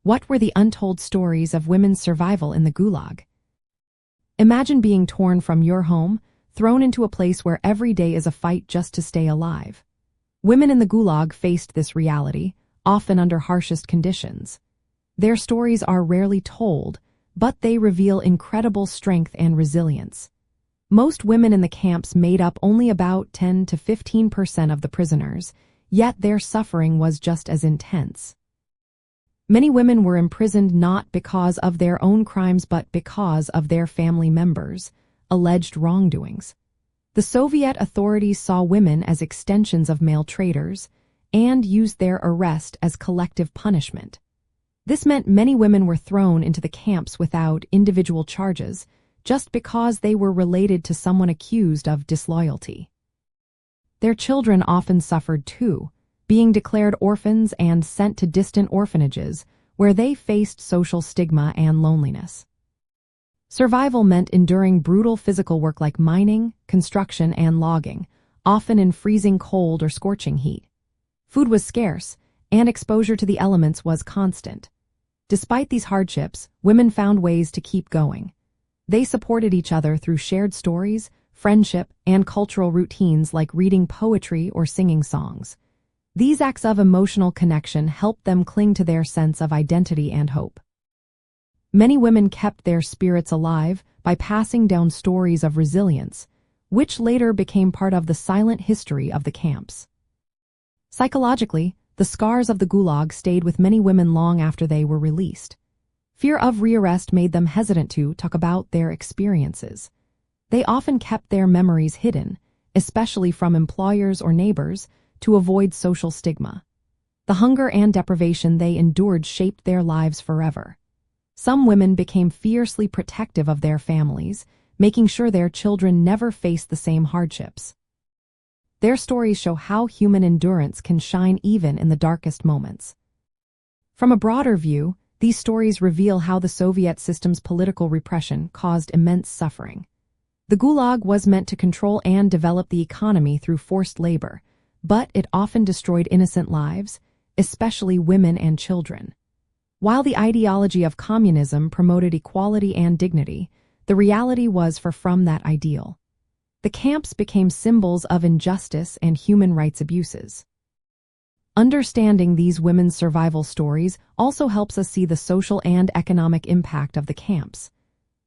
What were the untold stories of women's survival in the Gulag? Imagine being torn from your home, thrown into a place where every day is a fight just to stay alive. Women in the Gulag faced this reality, often under harshest conditions. Their stories are rarely told, but they reveal incredible strength and resilience. Most women in the camps made up only about 10 to 15% of the prisoners, yet their suffering was just as intense. Many women were imprisoned not because of their own crimes but because of their family members' alleged wrongdoings. The Soviet authorities saw women as extensions of male traitors and used their arrest as collective punishment. This meant many women were thrown into the camps without individual charges just because they were related to someone accused of disloyalty. Their children often suffered too, being declared orphans and sent to distant orphanages where they faced social stigma and loneliness. Survival meant enduring brutal physical work like mining, construction, and logging, often in freezing cold or scorching heat. Food was scarce, and exposure to the elements was constant. Despite these hardships, women found ways to keep going. They supported each other through shared stories, friendship, and cultural routines like reading poetry or singing songs. These acts of emotional connection helped them cling to their sense of identity and hope. Many women kept their spirits alive by passing down stories of resilience, which later became part of the silent history of the camps. Psychologically, the scars of the Gulag stayed with many women long after they were released. Fear of rearrest made them hesitant to talk about their experiences. They often kept their memories hidden, especially from employers or neighbors, to avoid social stigma. The hunger and deprivation they endured shaped their lives forever. Some women became fiercely protective of their families, making sure their children never faced the same hardships. Their stories show how human endurance can shine even in the darkest moments. From a broader view, these stories reveal how the Soviet system's political repression caused immense suffering. The Gulag was meant to control and develop the economy through forced labor, but it often destroyed innocent lives, especially women and children. While the ideology of communism promoted equality and dignity, the reality was far from that ideal. The camps became symbols of injustice and human rights abuses. Understanding these women's survival stories also helps us see the social and economic impact of the camps.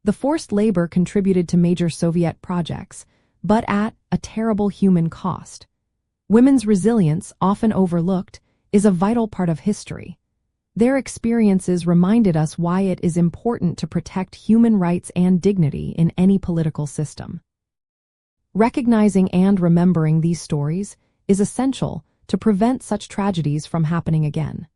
The forced labor contributed to major Soviet projects, but at a terrible human cost. Women's resilience, often overlooked, is a vital part of history. Their experiences reminded us why it is important to protect human rights and dignity in any political system. Recognizing and remembering these stories is essential to prevent such tragedies from happening again.